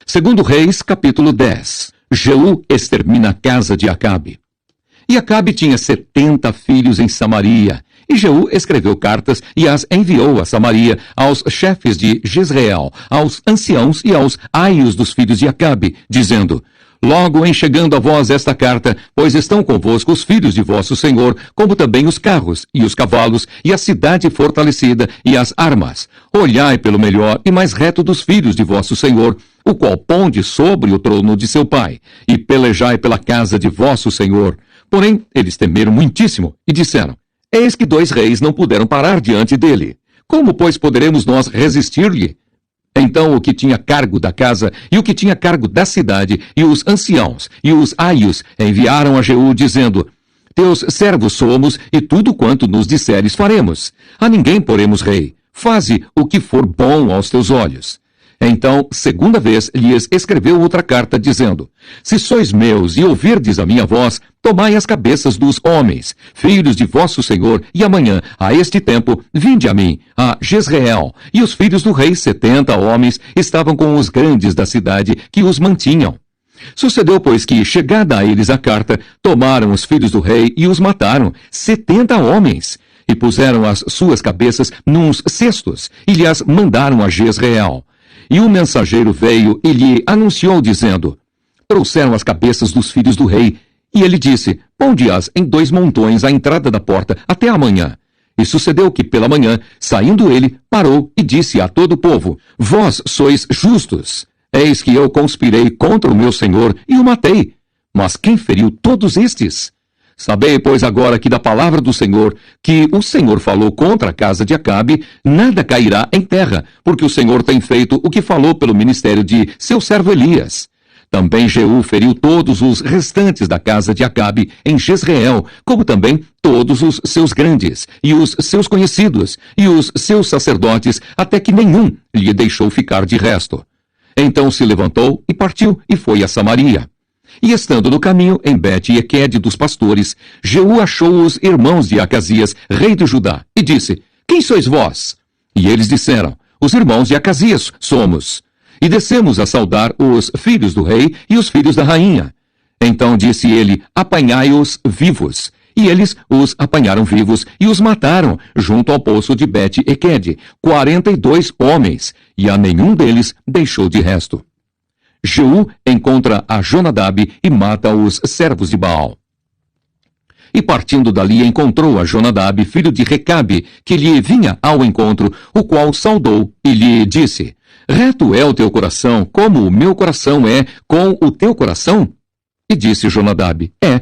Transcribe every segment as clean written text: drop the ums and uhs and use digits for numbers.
Segundo Reis, capítulo 10. Jeú extermina a casa de Acabe. E Acabe tinha 70 filhos em Samaria. E Jeú escreveu cartas e as enviou a Samaria, aos chefes de Jezreel, aos anciãos e aos aios dos filhos de Acabe, dizendo: Logo em chegando a vós esta carta, pois estão convosco os filhos de vosso senhor, como também os carros, e os cavalos, e a cidade fortalecida, e as armas. Olhai pelo melhor e mais reto dos filhos de vosso senhor, o qual ponde sobre o trono de seu pai, e pelejai pela casa de vosso senhor. Porém, eles temeram muitíssimo, e disseram: Eis que 2 reis não puderam parar diante dele. Como, pois, poderemos nós resistir-lhe? Então o que tinha cargo da casa e o que tinha cargo da cidade e os anciãos e os aios enviaram a Jeú, dizendo: Teus servos somos, e tudo quanto nos disseres faremos. A ninguém poremos rei. Faze o que for bom aos teus olhos. Então, segunda vez, lhes escreveu outra carta, dizendo: Se sois meus e ouvirdes a minha voz, tomai as cabeças dos homens, filhos de vosso senhor, e amanhã, a este tempo, vinde a mim, a Jezreel. E os filhos do rei, 70 homens, estavam com os grandes da cidade, que os mantinham. Sucedeu, pois, que, chegada a eles a carta, tomaram os filhos do rei e os mataram, 70 homens, e puseram as suas cabeças nos cestos, e lhes mandaram a Jezreel. E o mensageiro veio e lhe anunciou, dizendo: Trouxeram as cabeças dos filhos do rei. E ele disse: Ponde-as em 2 montões à entrada da porta, até amanhã. E sucedeu que, pela manhã, saindo ele, parou e disse a todo o povo: Vós sois justos. Eis que eu conspirei contra o meu senhor e o matei. Mas quem feriu todos estes? Sabei, pois, agora que da palavra do Senhor, que o Senhor falou contra a casa de Acabe, nada cairá em terra, porque o Senhor tem feito o que falou pelo ministério de seu servo Elias. Também Jeú feriu todos os restantes da casa de Acabe em Jezreel, como também todos os seus grandes, e os seus conhecidos, e os seus sacerdotes, até que nenhum lhe deixou ficar de resto. Então se levantou e partiu, e foi a Samaria. E estando no caminho, em Bet-Equede dos pastores, Jeú achou os irmãos de Acasias, rei de Judá, e disse: Quem sois vós? E eles disseram: Os irmãos de Acasias somos. E descemos a saudar os filhos do rei e os filhos da rainha. Então disse ele: Apanhai-os vivos. E eles os apanharam vivos e os mataram, junto ao poço de Bet-Equede, 42 homens, e a nenhum deles deixou de resto. Jeú encontra a Jonadab e mata os servos de Baal. E partindo dali encontrou a Jonadab, filho de Recabe, que lhe vinha ao encontro, o qual saudou e lhe disse: Reto é o teu coração, como o meu coração é com o teu coração? E disse Jonadab: É.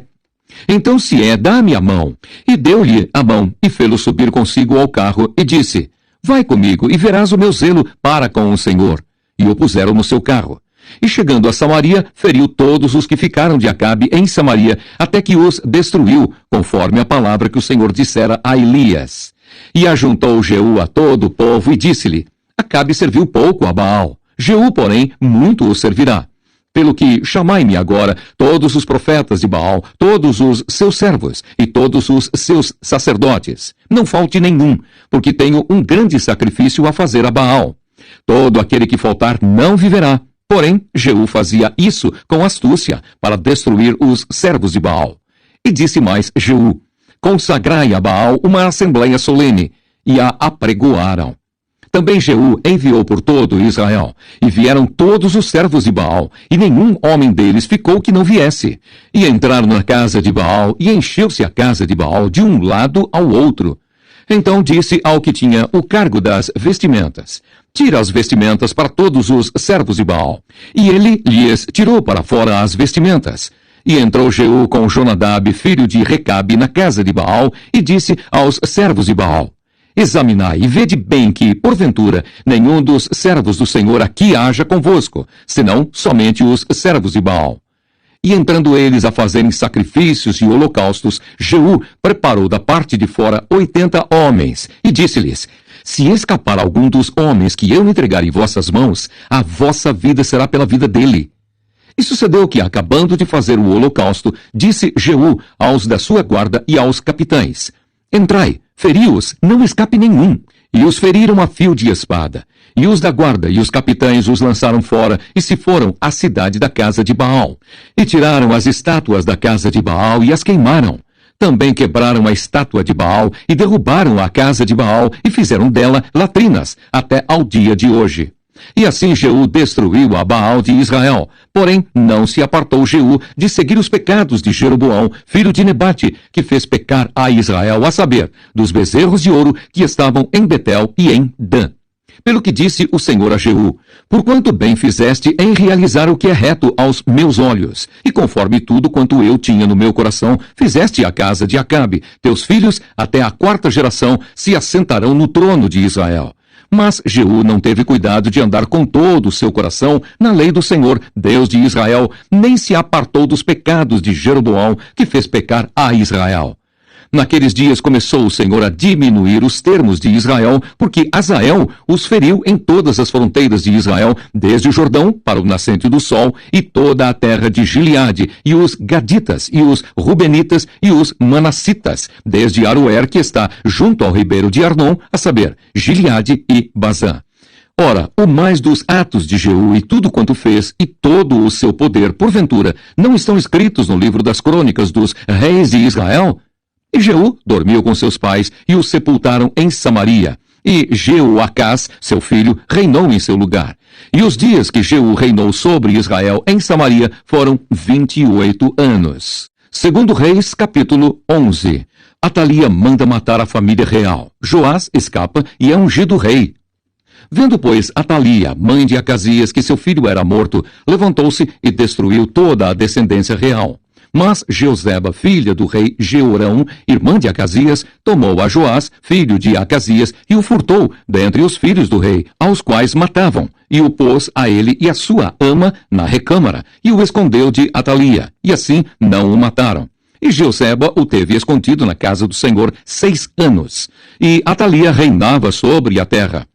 Então se é, dá-me a mão. E deu-lhe a mão, e fê-lo subir consigo ao carro, e disse: Vai comigo, e verás o meu zelo para com o Senhor. E o puseram no seu carro. E chegando a Samaria, feriu todos os que ficaram de Acabe em Samaria, até que os destruiu, conforme a palavra que o Senhor dissera a Elias. E ajuntou Jeú a todo o povo, e disse-lhe: Acabe serviu pouco a Baal, Jeú, porém, muito o servirá. Pelo que chamai-me agora todos os profetas de Baal, todos os seus servos e todos os seus sacerdotes. Não falte nenhum, porque tenho um grande sacrifício a fazer a Baal. Todo aquele que faltar não viverá. Porém, Jeú fazia isso com astúcia, para destruir os servos de Baal. E disse mais Jeú: Consagrai a Baal uma assembleia solene. E a apregoaram. Também Jeú enviou por todo Israel, e vieram todos os servos de Baal, e nenhum homem deles ficou que não viesse. E entraram na casa de Baal, e encheu-se a casa de Baal de um lado ao outro. Então disse ao que tinha o cargo das vestimentas: Tira as vestimentas para todos os servos de Baal. E ele lhes tirou para fora as vestimentas. E entrou Jeú com Jonadab, filho de Recabe, na casa de Baal, e disse aos servos de Baal: Examinai e vede bem que, porventura, nenhum dos servos do Senhor aqui haja convosco, senão somente os servos de Baal. E entrando eles a fazerem sacrifícios e holocaustos, Jeú preparou da parte de fora 80 homens, e disse-lhes: Se escapar algum dos homens que eu entregar em vossas mãos, a vossa vida será pela vida dele. E sucedeu que, acabando de fazer o holocausto, disse Jeú aos da sua guarda e aos capitães: Entrai, feri-os, não escape nenhum. E os feriram a fio de espada. E os da guarda e os capitães os lançaram fora e se foram à cidade da casa de Baal. E tiraram as estátuas da casa de Baal e as queimaram. Também quebraram a estátua de Baal e derrubaram a casa de Baal e fizeram dela latrinas até ao dia de hoje. E assim Jeú destruiu a Baal de Israel. Porém, não se apartou Jeú de seguir os pecados de Jeroboão, filho de Nebate, que fez pecar a Israel, a saber, dos bezerros de ouro que estavam em Betel e em Dan. Pelo que disse o Senhor a Jeú: porquanto bem fizeste em realizar o que é reto aos meus olhos, e conforme tudo quanto eu tinha no meu coração, fizeste a casa de Acabe, teus filhos, até a 4ª geração, se assentarão no trono de Israel. Mas Jeú não teve cuidado de andar com todo o seu coração na lei do Senhor, Deus de Israel, nem se apartou dos pecados de Jeroboão, que fez pecar a Israel. Naqueles dias começou o Senhor a diminuir os termos de Israel, porque Azael os feriu em todas as fronteiras de Israel, desde o Jordão para o nascente do sol, e toda a terra de Gileade, e os Gaditas, e os Rubenitas, e os Manassitas, desde Aroer, que está junto ao ribeiro de Arnon, a saber, Gileade e Bazã. Ora, o mais dos atos de Jeú e tudo quanto fez, e todo o seu poder, porventura, não estão escritos no livro das crônicas dos reis de Israel? E Jeú dormiu com seus pais e os sepultaram em Samaria. E Jeoacás, seu filho, reinou em seu lugar. E os dias que Jeú reinou sobre Israel em Samaria foram 28 anos. Segundo Reis, capítulo 11. Atalia manda matar a família real. Joás escapa e é ungido rei. Vendo, pois, Atalia, mãe de Acasias, que seu filho era morto, levantou-se e destruiu toda a descendência real. Mas Jeoseba, filha do rei Jeorão, irmã de Acasias, tomou a Joás, filho de Acasias, e o furtou dentre os filhos do rei, aos quais matavam, e o pôs a ele e a sua ama na recâmara, e o escondeu de Atalia, e assim não o mataram. E Jeoseba o teve escondido na casa do Senhor 6 anos, e Atalia reinava sobre a terra.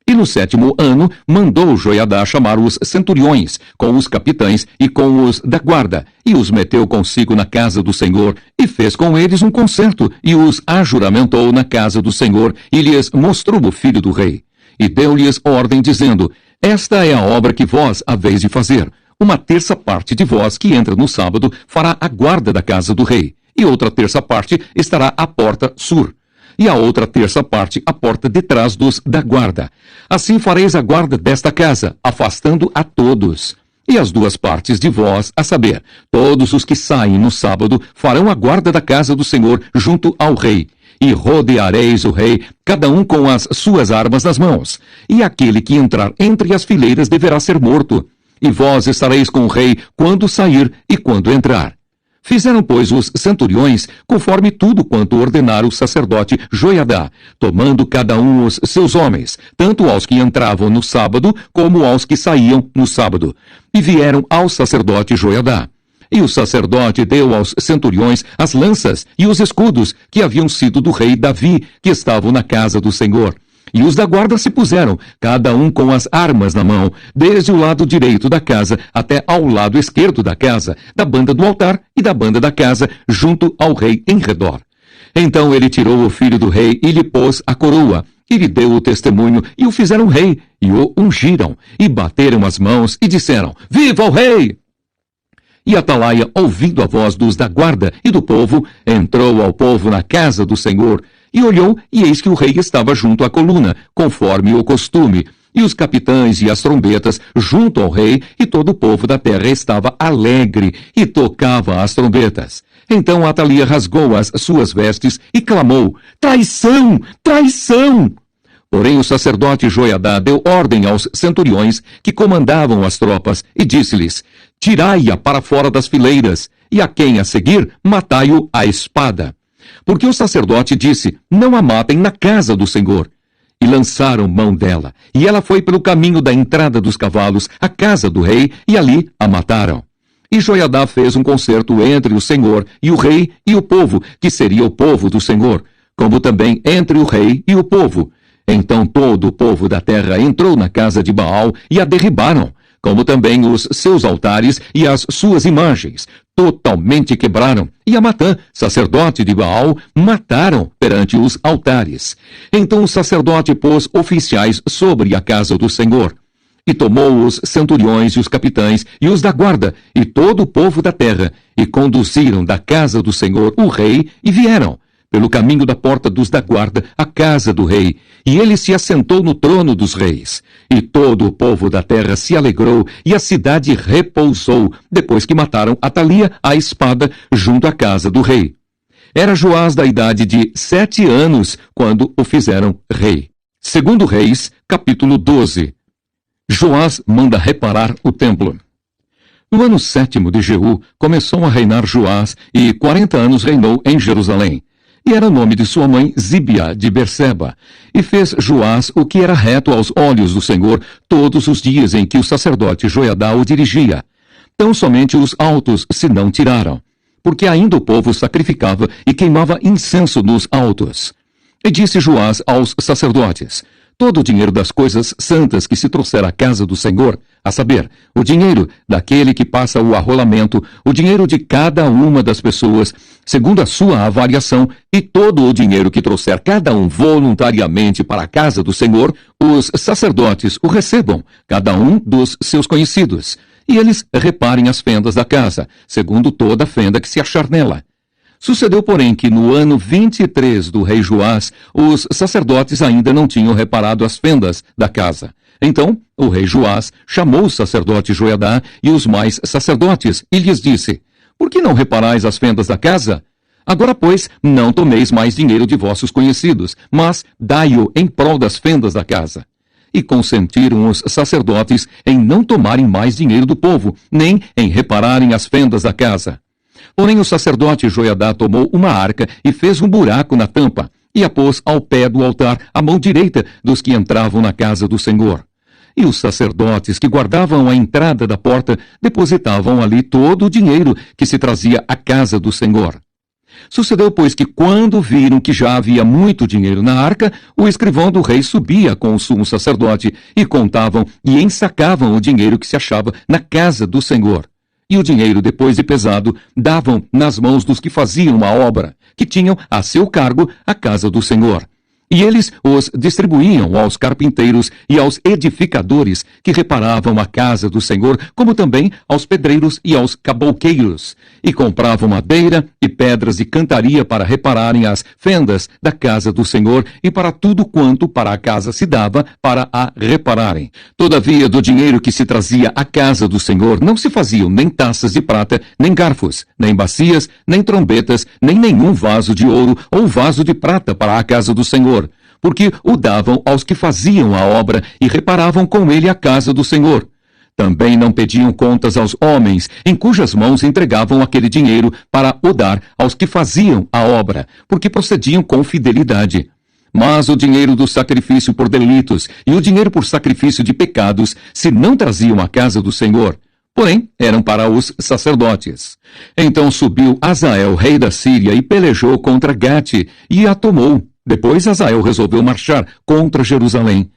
E no 7º ano, mandou Joiadá chamar os centuriões, com os capitães e com os da guarda, e os meteu consigo na casa do Senhor, e fez com eles um concerto, e os ajuramentou na casa do Senhor, e lhes mostrou o filho do rei. E deu-lhes ordem, dizendo: esta é a obra que vós haveis de fazer. 1/3 parte de vós que entra no sábado fará a guarda da casa do rei, e outra 1/3 parte estará à porta sur. E a outra 1/3 parte à porta detrás dos da guarda. Assim fareis a guarda desta casa, afastando a todos. E as 2 partes de vós, a saber, todos os que saem no sábado, farão a guarda da casa do Senhor junto ao rei. E rodeareis o rei, cada um com as suas armas nas mãos. E aquele que entrar entre as fileiras deverá ser morto. E vós estareis com o rei quando sair e quando entrar. Fizeram, pois, os centuriões, conforme tudo quanto ordenara o sacerdote Joiadá, tomando cada um os seus homens, tanto aos que entravam no sábado, como aos que saíam no sábado. E vieram ao sacerdote Joiadá. E o sacerdote deu aos centuriões as lanças e os escudos que haviam sido do rei Davi, que estavam na casa do Senhor. E os da guarda se puseram, cada um com as armas na mão, desde o lado direito da casa até ao lado esquerdo da casa, da banda do altar e da banda da casa, junto ao rei em redor. Então ele tirou o filho do rei e lhe pôs a coroa, e lhe deu o testemunho, e o fizeram rei, e o ungiram, e bateram as mãos, e disseram: viva o rei! E Atalaia, ouvindo a voz dos da guarda e do povo, entrou ao povo na casa do Senhor, e olhou, e eis que o rei estava junto à coluna, conforme o costume, e os capitães e as trombetas junto ao rei, e todo o povo da terra estava alegre, e tocava as trombetas. Então Atalia rasgou as suas vestes e clamou: traição! Traição! Porém o sacerdote Joiadá deu ordem aos centuriões que comandavam as tropas, e disse-lhes: tirai-a para fora das fileiras, e a quem a seguir, matai-o à espada. Porque o sacerdote disse: não a matem na casa do Senhor. E lançaram mão dela, e ela foi pelo caminho da entrada dos cavalos à casa do rei, e ali a mataram. E Joiadá fez um concerto entre o Senhor e o rei e o povo, que seria o povo do Senhor, como também entre o rei e o povo. Então todo o povo da terra entrou na casa de Baal e a derribaram, como também os seus altares e as suas imagens. totalmente quebraram, e a Matã, sacerdote de Baal, mataram perante os altares. Então o sacerdote pôs oficiais sobre a casa do Senhor, e tomou os centuriões e os capitães e os da guarda e todo o povo da terra, e conduziram da casa do Senhor o rei, e vieram pelo caminho da porta dos da guarda à casa do rei, e ele se assentou no trono dos reis. E todo o povo da terra se alegrou, e a cidade repousou, depois que mataram Atalia à espada junto à casa do rei. Era Joás da idade de 7 anos, quando o fizeram rei. Segundo Reis, capítulo 12. Joás manda reparar o templo. No ano 7º de Jeú, começou a reinar Joás, e 40 anos reinou em Jerusalém. E era o nome de sua mãe Zíbia de Berseba. E fez Joás o que era reto aos olhos do Senhor todos os dias em que o sacerdote Joiadá o dirigia. Tão somente os altos se não tiraram, porque ainda o povo sacrificava e queimava incenso nos altos. E disse Joás aos sacerdotes: todo o dinheiro das coisas santas que se trouxer à casa do Senhor, a saber, o dinheiro daquele que passa o arrolamento, o dinheiro de cada uma das pessoas, segundo a sua avaliação, e todo o dinheiro que trouxer cada um voluntariamente para a casa do Senhor, os sacerdotes o recebam, cada um dos seus conhecidos, e eles reparem as fendas da casa, segundo toda a fenda que se achar nela. Sucedeu, porém, que no ano 23 do rei Joás, os sacerdotes ainda não tinham reparado as fendas da casa. Então, o rei Joás chamou o sacerdote Joiadá e os mais sacerdotes, e lhes disse: por que não reparais as fendas da casa? Agora, pois, não tomeis mais dinheiro de vossos conhecidos, mas dai-o em prol das fendas da casa. E consentiram os sacerdotes em não tomarem mais dinheiro do povo, nem em repararem as fendas da casa. Porém o sacerdote Joiadá tomou uma arca e fez um buraco na tampa, e a pôs ao pé do altar à mão direita dos que entravam na casa do Senhor. E os sacerdotes que guardavam a entrada da porta depositavam ali todo o dinheiro que se trazia à casa do Senhor. Sucedeu, pois, que quando viram que já havia muito dinheiro na arca, o escrivão do rei subia com o sumo sacerdote, e contavam e ensacavam o dinheiro que se achava na casa do Senhor. E o dinheiro, depois de pesado, davam nas mãos dos que faziam a obra, que tinham a seu cargo a casa do Senhor. E eles os distribuíam aos carpinteiros e aos edificadores que reparavam a casa do Senhor, como também aos pedreiros e aos cabouqueiros. E compravam madeira e pedras de cantaria para repararem as fendas da casa do Senhor e para tudo quanto para a casa se dava para a repararem. Todavia, do dinheiro que se trazia à casa do Senhor não se faziam nem taças de prata, nem garfos, nem bacias, nem trombetas, nem nenhum vaso de ouro ou vaso de prata para a casa do Senhor, porque o davam aos que faziam a obra e reparavam com ele a casa do Senhor. Também não pediam contas aos homens, em cujas mãos entregavam aquele dinheiro para o dar aos que faziam a obra, porque procediam com fidelidade. Mas o dinheiro do sacrifício por delitos e o dinheiro por sacrifício de pecados se não traziam à casa do Senhor, porém eram para os sacerdotes. Então subiu Azael, rei da Síria, e pelejou contra Gate, e a tomou. Depois Azael resolveu marchar contra Jerusalém.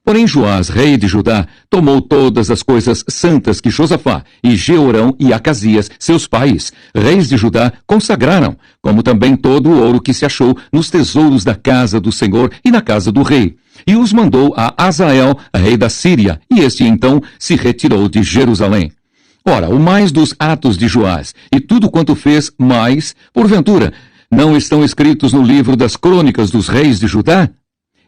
Porém Joás, rei de Judá, tomou todas as coisas santas que Josafá e Jeorão e Acasias, seus pais, reis de Judá, consagraram, como também todo o ouro que se achou nos tesouros da casa do Senhor e na casa do rei, e os mandou a Azael, rei da Síria, e este então se retirou de Jerusalém. Ora, o mais dos atos de Joás, e tudo quanto fez mais, porventura, não estão escritos no livro das crônicas dos reis de Judá?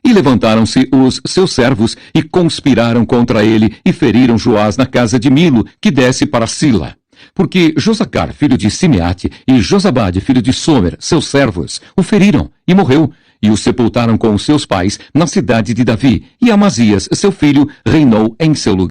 E levantaram-se os seus servos e conspiraram contra ele e feriram Joás na casa de Milo, que desce para Sila. Porque Josacar, filho de Simeate, e Josabade, filho de Somer, seus servos, o feriram e morreu, e o sepultaram com os seus pais na cidade de Davi, e Amazias, seu filho, reinou em seu lugar.